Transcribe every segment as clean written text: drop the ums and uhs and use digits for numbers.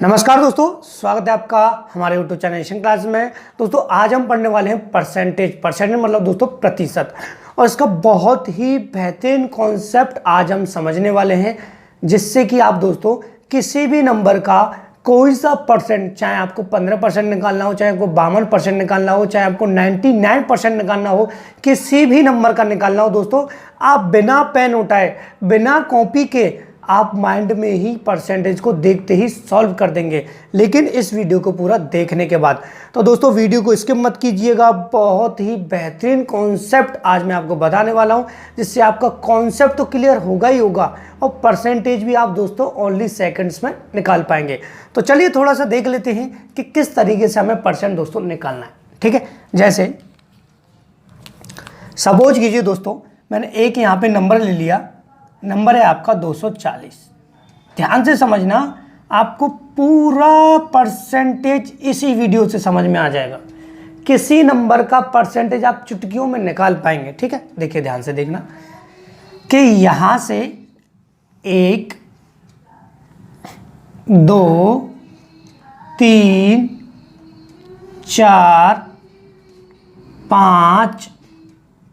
नमस्कार दोस्तों, स्वागत है आपका हमारे यूट्यूब चैनल एशियन क्लास में। दोस्तों आज हम पढ़ने वाले हैं परसेंटेज मतलब दोस्तों प्रतिशत, और इसका बहुत ही बेहतरीन कॉन्सेप्ट आज हम समझने वाले हैं, जिससे कि आप दोस्तों किसी भी नंबर का कोई सा परसेंट, चाहे आपको 15% निकालना हो, चाहे आपको 52% निकालना हो, चाहे आपको 99% निकालना हो, किसी भी नंबर का निकालना हो दोस्तों, आप बिना पेन उठाए, बिना कॉपी के आप माइंड में ही परसेंटेज को देखते ही सॉल्व कर देंगे, लेकिन इस वीडियो को पूरा देखने के बाद। तो दोस्तों वीडियो को स्किप मत कीजिएगा, बहुत ही बेहतरीन कॉन्सेप्ट आज मैं आपको बताने वाला हूं, जिससे आपका कॉन्सेप्ट तो क्लियर होगा ही होगा और परसेंटेज भी आप दोस्तों ओनली सेकंड्स में निकाल पाएंगे। तो चलिए थोड़ा सा देख लेते हैं कि किस तरीके से हमें परसेंट दोस्तों निकालना है। ठीक है, जैसे सपोज कीजिए दोस्तों, मैंने एक यहाँ पे नंबर ले लिया, नंबर है आपका 240। ध्यान से समझना, आपको पूरा परसेंटेज इसी वीडियो से समझ में आ जाएगा। किसी नंबर का परसेंटेज आप चुटकियों में निकाल पाएंगे। ठीक है, देखिए ध्यान से देखना कि यहां से 1 2 3 4 5,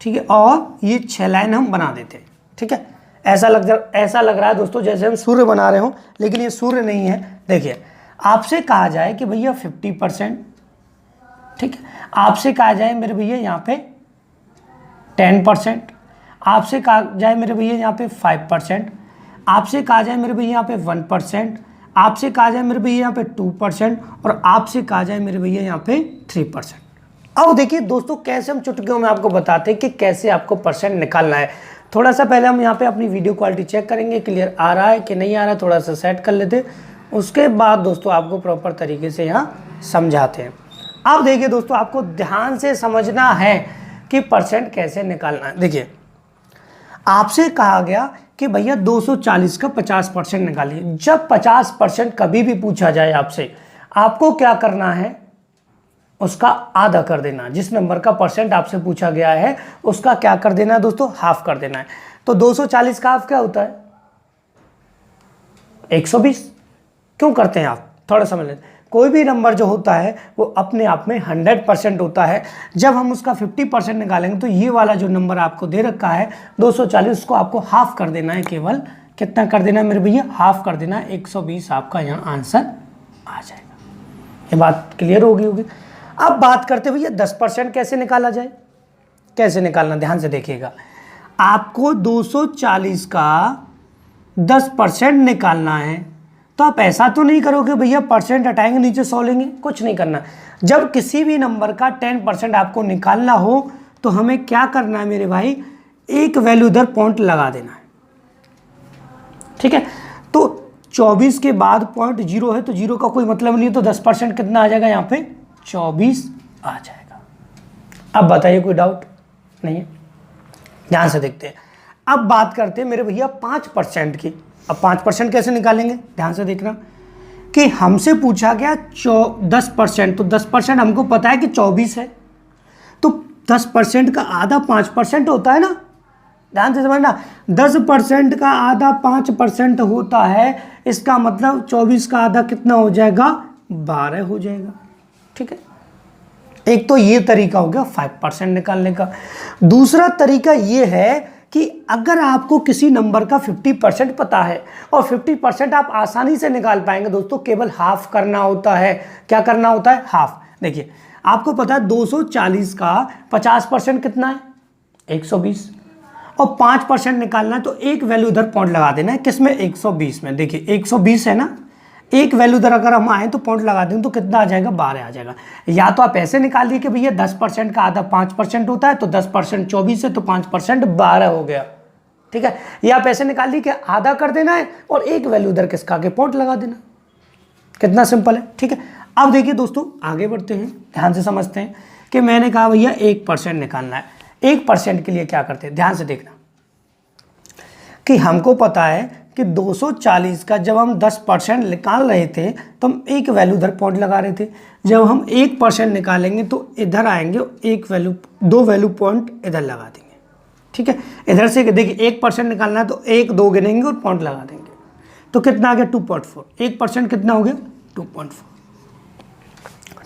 ठीक है, और ये 6 लाइन हम बना देते हैं। ठीक है, ऐसा लग रहा है दोस्तों जैसे हम सूर्य बना रहे हों, लेकिन ये सूर्य नहीं है। देखिए, आपसे कहा जाए कि भैया 50%, ठीक है, आपसे कहा जाए मेरे भैया यहाँ पे 10%, आपसे कहा जाए मेरे भैया यहाँ पे 5%, आपसे कहा जाए मेरे भैया यहाँ पे 1%, आपसे कहा जाए मेरे भैया यहाँ पे 2%, और आपसे कहा जाए मेरे भैया यहाँ पे 3%। अब देखिए दोस्तों, कैसे हम चुटकियों में आपको बताते हैं कि कैसे आपको परसेंट निकालना है। थोड़ा सा पहले हम यहाँ पे अपनी वीडियो क्वालिटी चेक करेंगे, क्लियर आ रहा है कि नहीं आ रहा है, थोड़ा सा सेट कर लेते, उसके बाद दोस्तों आपको प्रॉपर तरीके से यहाँ समझाते हैं। अब देखिए दोस्तों, आपको ध्यान से समझना है कि परसेंट कैसे निकालना है। देखिए, आपसे कहा गया कि भैया 240 का 50% निकालिए। जब 50% कभी भी पूछा जाए आपसे, आपको क्या करना है, उसका आधा कर देना। जिस नंबर का परसेंट आपसे पूछा गया है उसका क्या कर देना है दोस्तों, हाफ कर देना है। तो 240 का हाफ क्या होता है, 120। क्यों करते हैं आप, थोड़ा समझ लें। कोई भी नंबर जो होता है वो अपने आप में 100% होता है। जब हम उसका 50% निकालेंगे तो ये वाला जो नंबर आपको दे रखा है 240 को आपको हाफ कर देना है। केवल कितना कर देना है मेरे भैया, हाफ कर देना है। 120 आपका यहाँ आंसर आ जाएगा। ये बात क्लियर होगी। अब बात करते भैया 10% कैसे निकाला जाए, कैसे निकालना, ध्यान से देखिएगा। आपको 240 का 10% निकालना है, तो आप ऐसा तो नहीं करोगे भैया परसेंट हटाएंगे नीचे 100 लेंगे, कुछ नहीं करना। जब किसी भी नंबर का 10% आपको निकालना हो तो हमें क्या करना है मेरे भाई, एक वैल्यू इधर पॉइंट लगा देना है। ठीक है, तो 24 के बाद पॉइंट 0 है तो 0 का कोई मतलब नहीं, तो 10% कितना आ जाएगा यहाँ पे, 24 आ जाएगा। अब बताइए, कोई डाउट नहीं है, ध्यान से देखते हैं। अब बात करते हैं मेरे भैया 5% की। अब 5% कैसे निकालेंगे, ध्यान से देखना कि हमसे पूछा गया 10%, तो 10% हमको पता है कि 24 है, तो 10% का आधा 5% होता है ना। ध्यान से समझना, 10% का आधा 5% होता है, इसका मतलब 24 का आधा कितना हो जाएगा, 12 हो जाएगा। ठीक है, एक तो ये तरीका हो गया 5% निकालने का। दूसरा तरीका ये है कि अगर आपको किसी नंबर का 50% पता है और 50% आप आसानी से निकाल पाएंगे दोस्तों, केवल हाफ करना होता है। क्या करना होता है, हाफ। देखिए, आपको पता है 240 का 50% कितना है, 120, और 5% निकालना है तो एक वैल्यू इधर पॉइंट लगा देना है, किसमें, 120 में। देखिए 120 है ना, एक वैल्यू इधर अगर हम आए तो पॉइंट लगा दें तो कितना आ जाएगा, 12 आ जाएगा। या तो आप ऐसे निकाल दिए कि भैया 10% का आधा 5% होता है, तो 10% 24 है तो 5% 12 हो गया। ठीक है, या आप ऐसे निकाल दिए कि आधा कर देना है और एक वैल्यू इधर किसका आगे पॉइंट लगा देना। कितना सिंपल है। ठीक है, अब देखिए दोस्तों आगे बढ़ते हैं, ध्यान से समझते हैं कि मैंने कहा भैया 1% निकालना है। 1% के लिए क्या करते हैं, ध्यान से देखना कि हमको पता है कि 240 का जब हम 10% निकाल रहे थे तो हम एक वैल्यू इधर पॉइंट लगा रहे थे। जब हम 1% निकालेंगे तो इधर आएंगे, एक वैल्यू, 2 वैल्यू पॉइंट इधर लगा देंगे। ठीक है, इधर से देखिए 1% निकालना है तो 1 2 गिनेंगे और पॉइंट लगा देंगे, तो कितना आ गया 2.4। 1% कितना हो गया 2.4।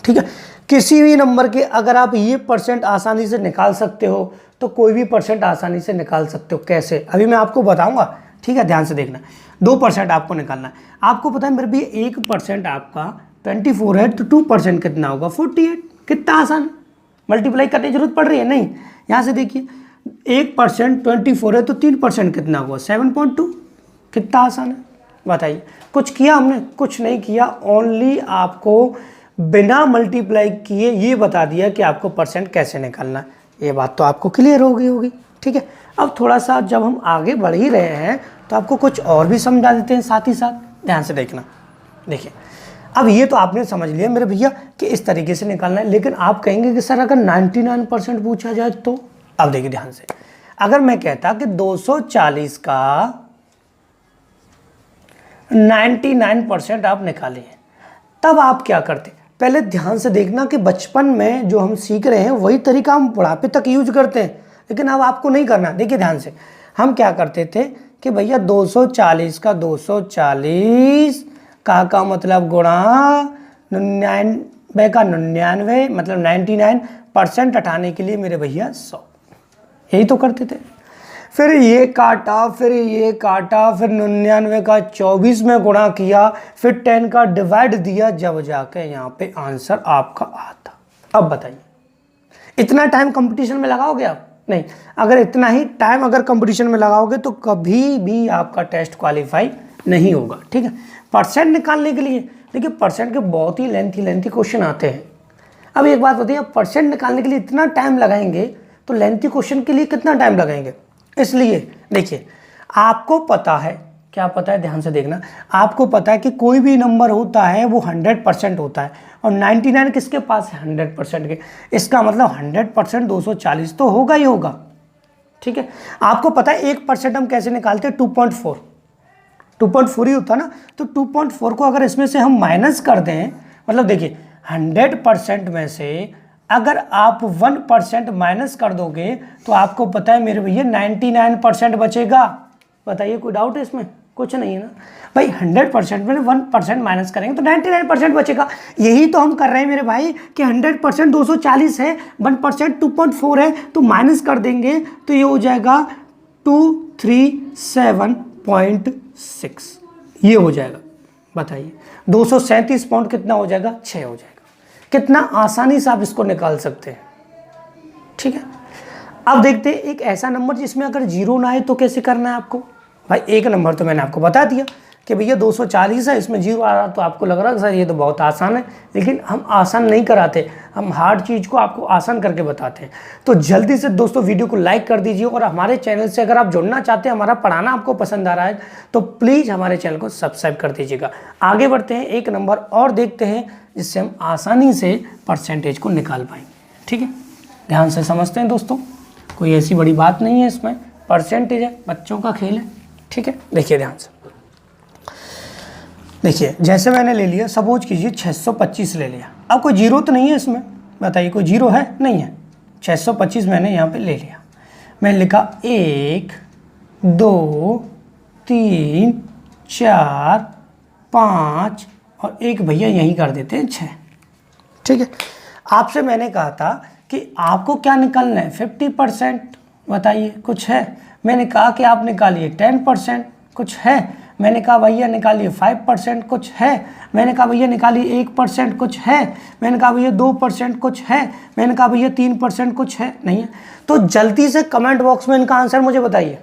ठीक है, किसी भी नंबर के अगर आप ये परसेंट आसानी से निकाल सकते हो तो कोई भी परसेंट आसानी से निकाल सकते हो। कैसे, अभी मैं आपको बताऊंगा। ठीक है, ध्यान से देखना। 2% आपको निकालना है। आपको पता है मेरे भी 1% आपका 24 है तो 2% कितना होगा 48। कितना आसान, मल्टीप्लाई करने की जरूरत पड़ रही है नहीं। यहाँ से देखिए 1% 24 है तो 3% कितना हुआ 7.2। कितना आसान है बताइए। कुछ किया हमने, कुछ नहीं किया, ओनली आपको बिना मल्टीप्लाई किए ये बता दिया कि आपको परसेंट कैसे निकालना है। ये बात तो आपको क्लियर हो गई होगी। ठीक है, अब थोड़ा सा जब हम आगे बढ़ ही रहे हैं तो आपको कुछ और भी समझा देते हैं साथ ही साथ। ध्यान से देखना। देखिए अब ये तो आपने समझ लिया मेरे भैया कि इस तरीके से निकालना है, लेकिन आप कहेंगे कि सर अगर 99% पूछा जाए तो। अब देखिए ध्यान से, अगर मैं कहता कि 240 का 99% आप निकालिए, तब आप क्या करते। पहले ध्यान से देखना कि बचपन में जो हम सीख रहे हैं वही तरीका हम बुढ़ापे तक यूज करते हैं, लेकिन अब आपको नहीं करना। देखिए ध्यान से, हम क्या करते थे कि भैया 240 का 240 का मतलब गुणा 99 का 99, मतलब 99% हटाने के लिए मेरे भैया 100, यही तो करते थे। फिर ये काटा, फिर ये काटा, फिर 99 का 24 में गुणा किया, फिर 10 का डिवाइड दिया, जब जाके यहाँ पे आंसर आपका आता। अब बताइए इतना टाइम कंपटीशन में लगाओगे आप? नहीं। अगर इतना ही टाइम अगर कंपटीशन में लगाओगे तो कभी भी आपका टेस्ट क्वालिफाई नहीं होगा। ठीक है, परसेंट निकालने के लिए देखिए परसेंट के बहुत ही लेंथी क्वेश्चन आते हैं। अब एक बात बताइए, परसेंट निकालने के लिए इतना टाइम लगाएंगे तो लेंथी क्वेश्चन के लिए कितना टाइम लगाएंगे। इसलिए देखिए आपको पता है, क्या पता है, ध्यान से देखना। आपको पता है कि कोई भी नंबर होता है वो 100% होता है और 99 किसके पास है 100% के। इसका मतलब 100% 240 तो होगा ही होगा। ठीक है, आपको पता है 1% हम कैसे निकालते हैं 2.4 ही होता ना। तो 2.4 को अगर इसमें से हम माइनस कर दें, मतलब देखिए 100% में से अगर आप 1% माइनस कर दोगे तो आपको पता है मेरे भैया 99% बचेगा। बताइए कोई डाउट है इसमें? कुछ नहीं है ना भाई। 100% में 1% माइनस करेंगे तो 99% बचेगा। यही तो हम कर रहे हैं मेरे भाई कि 100% 240 है, 1% 2.4 है, तो माइनस कर देंगे तो ये हो जाएगा 237.6, ये हो जाएगा। बताइए 237 पॉइंट कितना हो जाएगा 6 हो जाएगा। कितना आसानी से आप इसको निकाल सकते हैं। ठीक है, अब देखते हैं एक ऐसा नंबर जिसमें अगर जीरो ना आए तो कैसे करना है आपको। भाई एक नंबर तो मैंने आपको बता दिया कि भैया 240 है, इसमें जीरो आ रहा, तो आपको लग रहा है सर ये तो बहुत आसान है, लेकिन हम आसान नहीं कराते, हम हार्ड चीज़ को आपको आसान करके बताते हैं। तो जल्दी से दोस्तों वीडियो को लाइक कर दीजिए और हमारे चैनल से अगर आप जुड़ना चाहते हैं, हमारा पढ़ाना आपको पसंद आ रहा है तो प्लीज़ हमारे चैनल को सब्सक्राइब कर दीजिएगा। आगे बढ़ते हैं, एक नंबर और देखते हैं जिससे हम आसानी से परसेंटेज को निकाल पाएंगे। ठीक है, ध्यान से समझते हैं दोस्तों, कोई ऐसी बड़ी बात नहीं है इसमें, परसेंटेज है, बच्चों का खेल है। ठीक है, देखिए ध्यान से, देखिए जैसे मैंने ले लिया, सपोज कीजिए 625 ले लिया। अब कोई जीरो तो नहीं है इसमें, बताइए कोई जीरो है? नहीं है। 625 मैंने यहाँ पे ले लिया, मैंने लिखा 1 2 3 4 5 और एक भैया यहीं कर देते हैं 6। ठीक है, आपसे मैंने कहा था कि आपको क्या निकालना है 50%, बताइए कुछ है? मैंने कहा कि आप निकालिए 10%, कुछ है? मैंने कहा भैया निकालिए 5%, कुछ है? मैंने कहा भैया निकालिए 1%, कुछ है? मैंने कहा भैया 2%, कुछ है? मैंने कहा भैया 3%, कुछ है? नहीं है। तो जल्दी से कमेंट बॉक्स में इनका आंसर मुझे बताइए,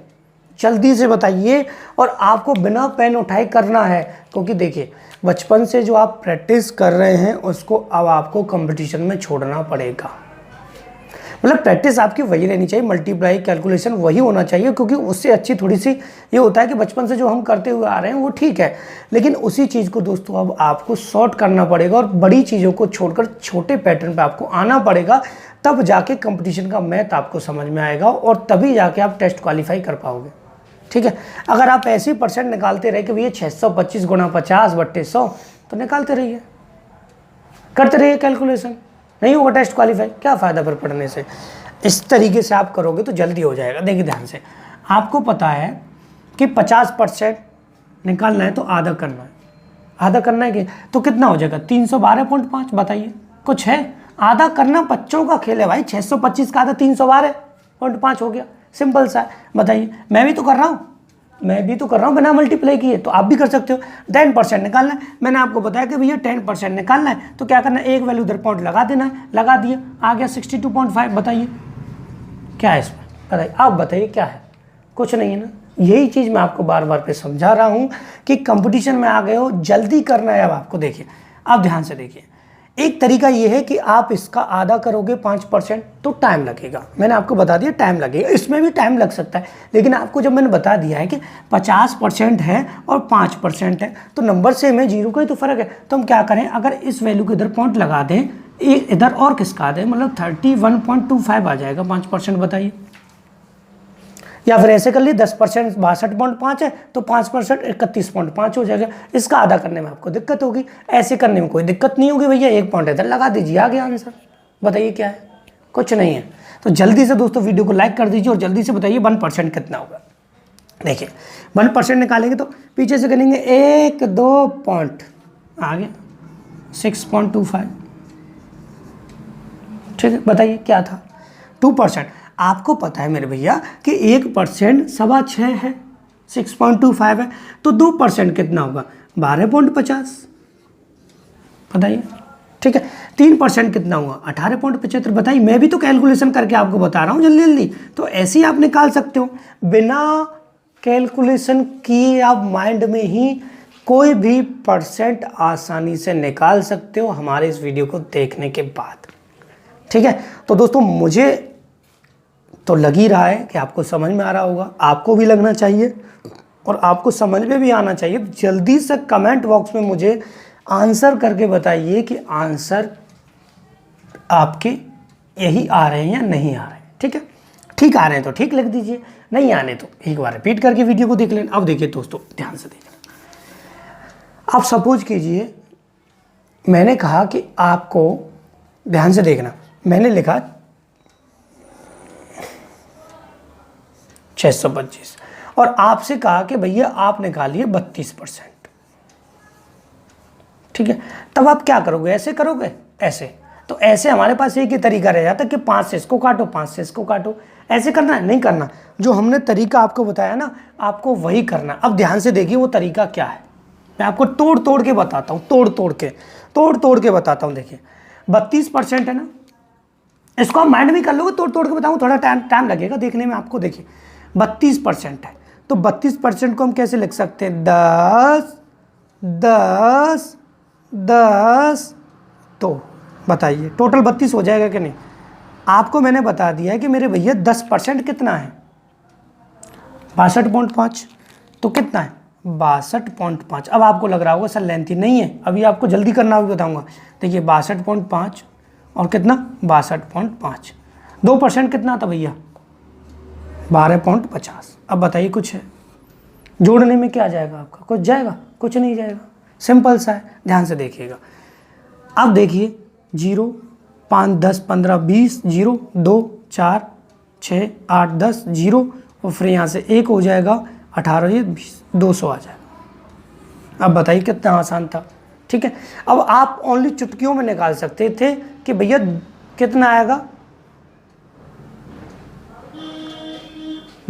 जल्दी से बताइए। और आपको बिना पेन उठाए करना है, क्योंकि देखिए बचपन से जो आप प्रैक्टिस कर रहे हैं उसको अब आपको कंपटीशन में छोड़ना पड़ेगा। मतलब प्रैक्टिस आपकी वही रहनी चाहिए, मल्टीप्लाई कैलकुलेशन वही होना चाहिए, क्योंकि उससे अच्छी थोड़ी सी ये होता है कि बचपन से जो हम करते हुए आ रहे हैं वो ठीक है, लेकिन उसी चीज़ को दोस्तों अब आपको शॉर्ट करना पड़ेगा और बड़ी चीज़ों को छोड़कर छोटे पैटर्न पे आपको आना पड़ेगा। तब जाके कंपटीशन का मैथ आपको समझ में आएगा और तभी जाके आप टेस्ट क्वालिफाई कर पाओगे। ठीक है, अगर आप ऐसे ही परसेंट निकालते रहे कि भैया 625 गुणा 50/100 तो निकालते रहिए, करते रहिए कैलकुलेशन, नहीं होगा टेस्ट क्वालिफाई, क्या फ़ायदा फिर पढ़ने से। इस तरीके से आप करोगे तो जल्दी हो जाएगा। देखिए ध्यान से, आपको पता है कि 50% निकालना है तो आधा करना है, आधा करना है कि तो कितना हो जाएगा 312.5। बताइए कुछ है, आधा करना बच्चों का खेल है भाई। 625 का आधा 312.5 हो गया, सिंपल सा है। बताइए, मैं भी तो कर रहा हूँ बिना मल्टीप्लाई किए, तो आप भी कर सकते हो। 10% निकालना है, मैंने आपको बताया कि भैया 10% निकालना है तो क्या करना है, एक वैल्यू इधर पॉइंट लगा देना है, लगा दिया, आ गया 62.5। बताइए क्या है इसमें, बताइए आप बताइए क्या है, कुछ नहीं है ना। यही चीज़ मैं आपको बार बार पे समझा रहा हूँ कि कंपटीशन में आ गए हो, जल्दी करना है अब आपको। देखिए आप ध्यान से देखिए, एक तरीका ये है कि आप इसका आधा करोगे 5% तो टाइम लगेगा, मैंने आपको बता दिया टाइम लगेगा, इसमें भी टाइम लग सकता है, लेकिन आपको जब मैंने बता दिया है कि 50% है और 5% है तो नंबर सेम है, 0 का ही तो फर्क है। तो हम क्या करें, अगर इस वैल्यू को इधर पॉइंट लगा दें, इधर और किसका दें, मतलब 31.25 आ जाएगा 5%। बताइए, या फिर ऐसे कर लिए 10% 62.5 है तो 5% 31.5 हो जाएगा। इसका आधा करने में आपको दिक्कत होगी, ऐसे करने में कोई दिक्कत नहीं होगी भैया, एक पॉइंट इधर लगा दीजिए, आ गया आंसर। बताइए क्या है, कुछ नहीं है। तो जल्दी से दोस्तों वीडियो को लाइक कर दीजिए और जल्दी से बताइए 1% कितना होगा। देखिए 1% निकालेंगे तो पीछे से करेंगे 1-2 पॉइंट, आ गया 6.25। ठीक है, बताइए क्या था 2%। आपको पता है मेरे भैया कि 1% 6.25 है, 6.25 है, तो 2% कितना होगा 12.50। बताइए, ठीक है। 3% कितना हुआ 18.75। बताइए, मैं भी तो कैलकुलेशन करके आपको बता रहा हूँ जल्दी जल्दी, तो ऐसे ही आप निकाल सकते हो, बिना कैलकुलेशन किए आप माइंड में ही कोई भी परसेंट आसानी से निकाल सकते हो हमारे इस वीडियो को देखने के बाद। ठीक है, तो दोस्तों मुझे तो लग ही रहा है कि आपको समझ में आ रहा होगा, आपको भी लगना चाहिए और आपको समझ में भी आना चाहिए। जल्दी से कमेंट बॉक्स में मुझे आंसर करके बताइए कि आंसर आपके यही आ रहे हैं या नहीं आ रहे हैं। ठीक है, ठीक आ रहे हैं तो ठीक लिख दीजिए, नहीं आने तो एक बार रिपीट करके वीडियो को देख लेना। अब देखिए दोस्तों ध्यान से देखना, आप सपोज कीजिए मैंने कहा कि आपको ध्यान से देखना, मैंने लिखा 625 और आपसे कहा कि भैया आप निकालिए 32%। ठीक है, तब आप क्या करोगे, ऐसे करोगे, ऐसे, तो ऐसे हमारे पास एक ही तरीका रह जाता कि 5 से इसको काटो, 5 से इसको काटो। ऐसे करना है, नहीं करना, जो हमने तरीका आपको बताया ना आपको वही करना। अब ध्यान से देखिए वो तरीका क्या है, मैं आपको तोड़ तोड़ के बताता हूँ, तोड़ तोड़ के बताता हूँ। देखिए 32% है ना, इसको आप माइंड में कर लोगे, तोड़ तोड़ के बताऊँ, थोड़ा टाइम लगेगा देखने में आपको। देखिए 32% है तो 32% को हम कैसे लिख सकते हैं, 10 10 10 तो बताइए टोटल 32 हो जाएगा कि नहीं। आपको मैंने बता दिया है कि मेरे भैया 10% कितना है 62.5, तो कितना है 62.5। अब आपको लग रहा होगा सर लेंथी नहीं है, अभी आपको जल्दी करना भी बताऊंगा। देखिए 62.5 और कितना 62.5, 2% कितना था भैया 12.50। अब बताइए कुछ है, जोड़ने में क्या जाएगा आपका, कुछ जाएगा, कुछ नहीं जाएगा, सिंपल सा है, ध्यान से देखिएगा। अब देखिए 0 5 10 15 20 0 2 4 6 8 10 0 और फिर यहाँ से 1 हो जाएगा 18 ये 20 200 आ जाएगा। अब बताइए कितना आसान था। ठीक है, अब आप ओनली चुटकियों में निकाल सकते थे कि भैया कितना आएगा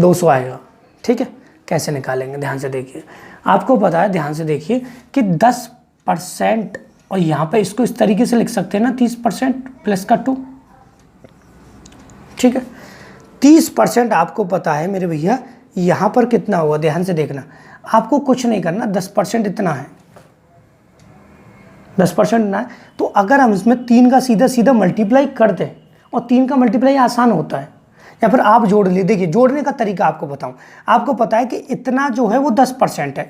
200 आएगा। ठीक है, कैसे निकालेंगे ध्यान से देखिए, आपको पता है ध्यान से देखिए कि 10% और यहाँ पे इसको इस तरीके से लिख सकते हैं ना 30% प्लस का 2। ठीक है, 30% आपको पता है मेरे भैया यहाँ पर कितना होगा, ध्यान से देखना, आपको कुछ नहीं करना, 10% इतना है, 10% ना है, तो अगर हम इसमें 3 का सीधा सीधा मल्टीप्लाई कर दें, और 3 का मल्टीप्लाई आसान होता है, या फिर आप जोड़ लीजिए। देखिए जोड़ने का तरीका आपको बताऊं, आपको पता है कि इतना जो है वो 10% है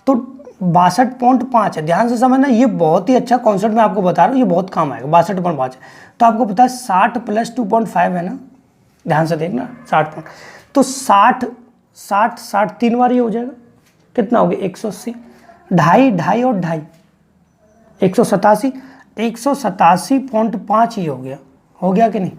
तो 62.5 है, ध्यान से समझना, ये बहुत ही अच्छा कॉन्सेप्ट मैं आपको बता रहा हूँ, ये बहुत काम आएगा। 62.5 है तो आपको पता है 60 प्लस 2.5 है ना, ध्यान से देखना 60 तो 60 60 60 3 बार ये हो जाएगा, कितना हो गया 180, ढाई ढाई और ढाई 187, 187.5 ही हो गया कि नहीं,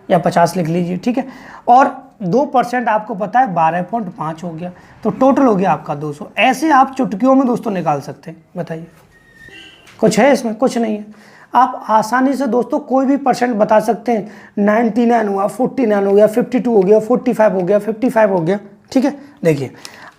या 50 लिख लीजिए। ठीक है, और 2% आपको पता है 12.5 हो गया, तो टोटल हो गया आपका 200। ऐसे आप चुटकियों में दोस्तों निकाल सकते हैं। बताइए कुछ है इसमें? कुछ नहीं है। आप आसानी से दोस्तों कोई भी परसेंट बता सकते हैं। 99 हुआ, 49 हो गया, 52 हो गया, 45 हो गया, 55 हो गया। ठीक है, देखिए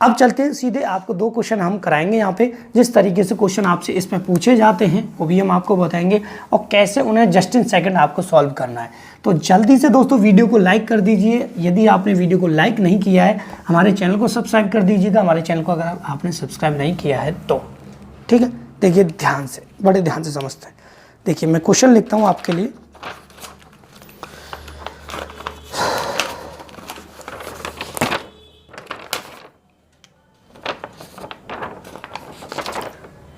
अब चलते हैं सीधे, आपको 2 क्वेश्चन हम कराएंगे यहाँ पे। जिस तरीके से क्वेश्चन आपसे इसमें पूछे जाते हैं वो भी हम आपको बताएंगे, और कैसे उन्हें जस्ट इन सेकंड आपको सॉल्व करना है। तो जल्दी से दोस्तों वीडियो को लाइक कर दीजिए। यदि आपने वीडियो को लाइक नहीं किया है, हमारे चैनल को सब्सक्राइब कर दीजिएगा, हमारे चैनल को अगर आपने सब्सक्राइब नहीं किया है तो। ठीक है, देखिए ध्यान से, बड़े ध्यान से समझते हैं। देखिए मैं क्वेश्चन लिखता हूँ आपके लिए।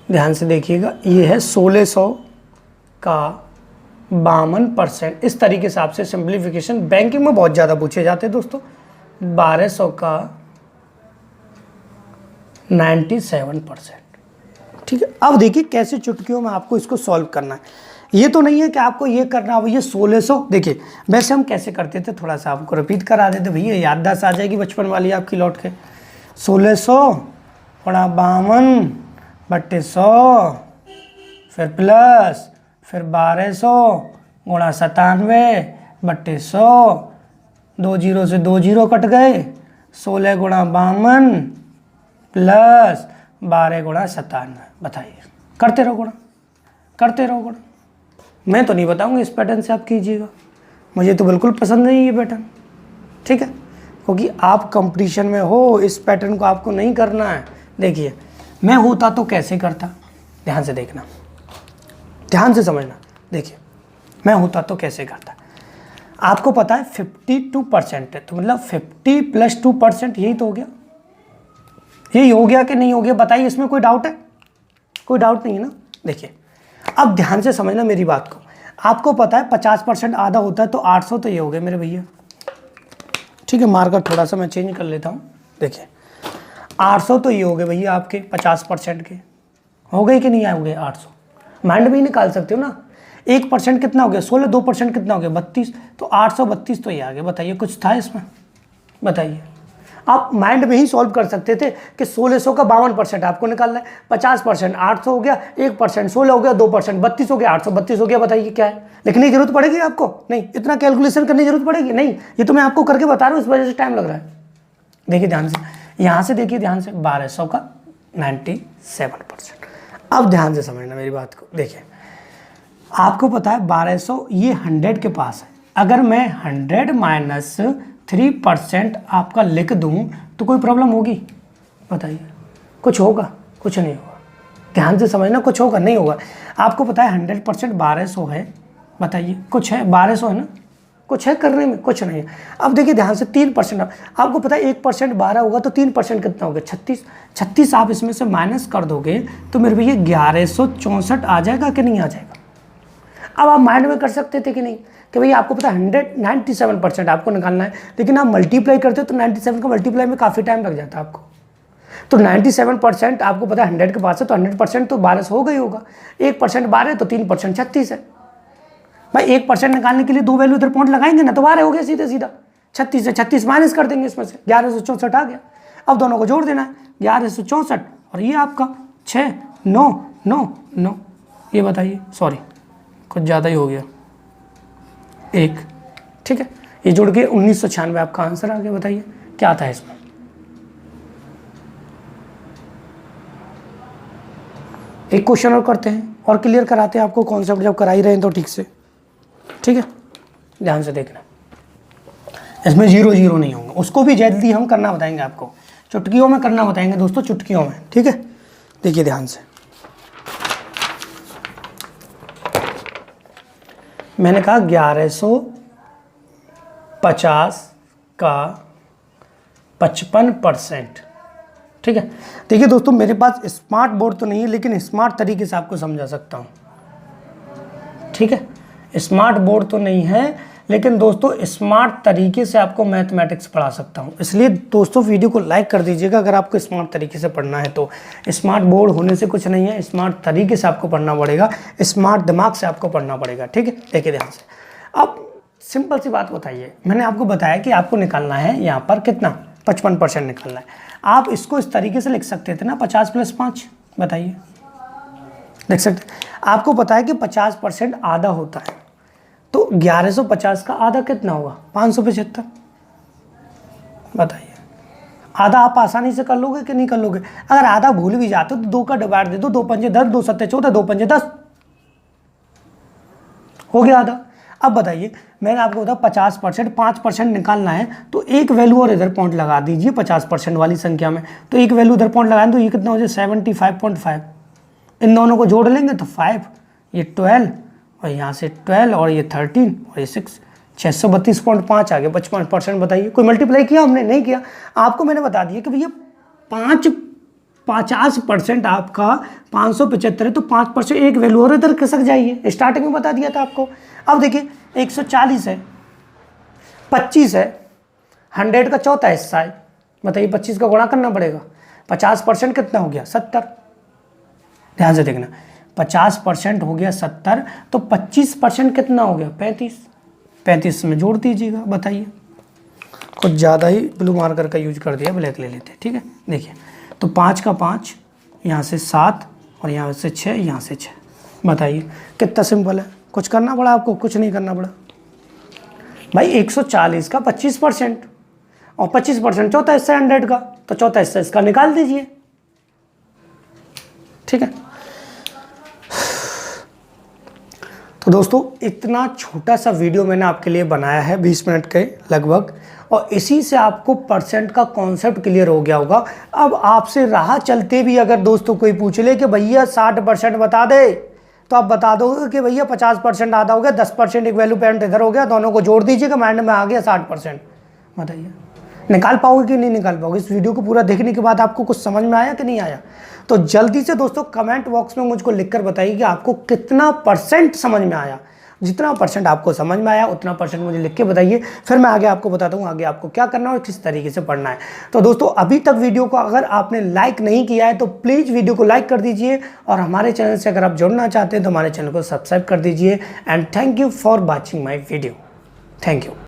ध्यान से देखिएगा, ये है 1600 का 52%। इस तरीके से आपसे सिंप्लीफिकेशन बैंकिंग में बहुत ज़्यादा पूछे जाते हैं दोस्तों। 1200 का 97%। ठीक है, अब देखिए कैसे चुटकियों में आपको इसको सॉल्व करना है। ये तो नहीं है कि आपको ये करना हो, ये 1600। देखिए वैसे हम कैसे करते थे, थोड़ा सा आपको रिपीट करा देते, भैया याददाश्त आ जाएगी बचपन वाली आपकी लौट के। 1600 गुणा 52 बट्टे 100, फिर प्लस, फिर 1200 गुणा 97 बट्टे 100, 2 जीरो से 2 जीरो कट गए, 16 गुणा 52 प्लस 12 गुणा 97। बताइए, करते रहो गुणा, करते रहो गुणा। मैं तो नहीं बताऊंगा, इस पैटर्न से आप कीजिएगा, मुझे तो बिल्कुल पसंद नहीं ये पैटर्न। ठीक है, क्योंकि आप कंपटीशन में हो, इस पैटर्न को आपको नहीं करना है। देखिए मैं होता तो कैसे करता, ध्यान से देखना, ध्यान से समझना। देखिए मैं होता तो कैसे करता। आपको पता है 52% है, तो मतलब 50 + 2%, यही तो हो गया। यही हो गया कि नहीं हो गया, बताइए, इसमें कोई डाउट है? कोई डाउट नहीं है ना। देखिए अब ध्यान से समझना मेरी बात को। आपको पता है 50% आधा होता है, तो 800 तो ये हो गए मेरे भैया। ठीक है, मार्कर थोड़ा सा मैं चेंज कर लेता हूँ। देखिए 800 तो ये हो गए भैया आपके 50% के। हो गए कि नहीं हो गए 800? माइंड में ही निकाल सकते हो ना। 1% कितना हो गया 16, 2% कितना हो गया 32, तो 832 तो ये आ गया। बताइए कुछ था इसमें? बताइए, आप माइंड में ही सॉल्व कर सकते थे कि 1600 का 52% आपको निकालना है, 50% 800 हो गया, 1% 16 हो गया, 2% 32 हो गया, 832 हो गया। बताइए क्या है? लेकिन ये जरूरत पड़ेगी आपको? नहीं, इतना कैलकुलेशन करने की जरूरत पड़ेगी? नहीं, ये तो मैं आपको करके बता रहा हूँ, इस वजह से टाइम लग रहा है। देखिए ध्यान से, यहाँ से देखिए ध्यान से, 1200 का 97%। अब ध्यान से समझना मेरी बात को। देखिए आपको पता है 1200 ये 100 के पास है। अगर मैं 100 - 3% आपका लिख दूं तो कोई प्रॉब्लम होगी? बताइए, कुछ होगा? कुछ नहीं होगा। ध्यान से समझना, कुछ होगा? नहीं होगा। आपको पता है 100% 1200 है। बताइए कुछ है? 1200 है ना, कुछ है करने में? कुछ नहीं है। अब देखिए ध्यान से, 3% आपको पता है 1% 12 होगा, तो 3% कितना हो गया 36। 36 आप इसमें से माइनस कर दोगे तो मेरे भैया 1164 आ जाएगा कि नहीं आ जाएगा? अब आप माइंड में कर सकते थे कि नहीं कि भैया आपको पता है 97% आपको निकालना है, लेकिन आप मल्टीप्लाई करते हो तो 97 का मल्टीप्लाई में काफ़ी टाइम लग जाता है आपको। तो 97% आपको पता है 100 के पास है, तो 100% तो 1200 हो गई होगा। 1% 12 तो 3% 36 है। भाई 1% निकालने के लिए 2 वैल्यू इधर पॉइंट लगाएंगे ना, तो 12 हो गया सीधे सीधा। 36 से 36 माइनस कर देंगे, इसमें से 1164 आ गया। अब दोनों को जोड़ देना है, 1164 और ये आपका 6 9 9 9। ये बताइए, सॉरी कुछ ज़्यादा ही हो गया 1। ठीक है, ये जुड़ के 1996 आपका आंसर आ गया। बताइए क्या था इसमें? एक क्वेश्चन और करते हैं और क्लियर कराते हैं आपको कॉन्सेप्ट, जब करा ही रहे हैं तो ठीक से। ठीक है, ध्यान से देखना, इसमें 0 0 नहीं होंगे, उसको भी जल्दी हम करना बताएंगे आपको, चुटकियों में करना बताएंगे दोस्तों, चुटकियों में। ठीक है, देखिए ध्यान से, मैंने कहा 1150 का 55%। ठीक है, देखिए दोस्तों मेरे पास स्मार्ट बोर्ड तो नहीं है, लेकिन स्मार्ट तरीके से आपको समझा सकता हूँ। ठीक है, स्मार्ट बोर्ड तो नहीं है, लेकिन दोस्तों स्मार्ट तरीके से आपको मैथमेटिक्स पढ़ा सकता हूँ। इसलिए दोस्तों वीडियो को लाइक कर दीजिएगा अगर आपको स्मार्ट तरीके से पढ़ना है तो। स्मार्ट बोर्ड होने से कुछ नहीं है, स्मार्ट तरीके से आपको पढ़ना पड़ेगा, स्मार्ट दिमाग से आपको पढ़ना पड़ेगा। ठीक है, देखिए ध्यान से। अब सिंपल सी बात बताइए, मैंने आपको बताया कि आपको निकालना है यहाँ पर कितना 55% निकालना है। आप इसको इस तरीके से लिख सकते थे ना 50 + 5, बताइए लिख सकते। आपको पता है कि 50% आधा होता है, तो 1150 का आधा कितना होगा 575, बताइए। आधा आप आसानी से कर लोगे कि नहीं कर लोगे? अगर आधा भूल भी जाते हो तो 2 का डिवाइड दे दो, 2 पंजे 10, 2 सत्ते 14, 2 पंजे 10, हो गया आधा। अब बताइए, मैंने आपको बताया 50%, 5% निकालना है, तो एक वैल्यू और इधर पॉइंट लगा दीजिए 50% वाली संख्या में, तो एक वैल्यू इधर पॉइंट लगाएं तो ये कितना हो जाए 75.5। इन दोनों को जोड़ लेंगे तो 5, ये 12 और यहाँ से 12 और ये 13 और ये 6, 632.5 आ गया 55%। बताइए, कोई मल्टीप्लाई किया हमने? नहीं किया। आपको मैंने बता दिया कि भैया 50% आपका 575 है, तो 5% एक वैल्यू और इधर खिसक जाइए, स्टार्टिंग में बता दिया था आपको। अब देखिए 140 है, 25 है, 100 का चौथा हिस्सा है, बताइए 25 का गुणा करना पड़ेगा। 50% कितना हो गया 70, ध्यान से देखना, 50% हो गया 70, तो 25% कितना हो गया 35, 35 में जोड़ दीजिएगा। बताइए, कुछ ज़्यादा ही ब्लू मार्कर का यूज कर दिया, ब्लैक ले लेते हैं, ठीक है। देखिए, तो 5 का 5, यहाँ से 7 और यहाँ से 6, यहाँ से 6, बताइए कितना सिंपल है। कुछ करना पड़ा आपको? कुछ नहीं करना पड़ा भाई। 140 का 25% और 25% चौथा हिस्सा 100 का, तो चौथा हिस्सा इसका निकाल दीजिए, ठीक है। तो दोस्तों, इतना छोटा सा वीडियो मैंने आपके लिए बनाया है 20 मिनट के लगभग, और इसी से आपको परसेंट का कॉन्सेप्ट क्लियर हो गया होगा। अब आपसे राह चलते भी अगर दोस्तों कोई पूछ ले कि भैया 60% बता दे, तो आप बता दोगे कि भैया 50% आधा हो गया, 10% एक वैल्यू पॉइंट इधर हो गया, दोनों को जोड़ दीजिएगा, माइंड में आ गया 60%। बताइए निकाल पाओगे कि नहीं निकाल पाओगे? इस वीडियो को पूरा देखने के बाद आपको कुछ समझ में आया कि नहीं आया? तो जल्दी से दोस्तों कमेंट बॉक्स में मुझको लिखकर बताइए कि आपको कितना % समझ में आया। जितना % आपको समझ में आया उतना % मुझे लिख के बताइए, फिर मैं आगे आपको बताता हूँ आगे आपको क्या करना है और किस तरीके से पढ़ना है। तो दोस्तों, अभी तक वीडियो को अगर आपने लाइक नहीं किया है तो प्लीज़ वीडियो को लाइक कर दीजिए, और हमारे चैनल से अगर आप जुड़ना चाहते हैं तो हमारे चैनल को सब्सक्राइब कर दीजिए। And thank you for watching my video. Thank you.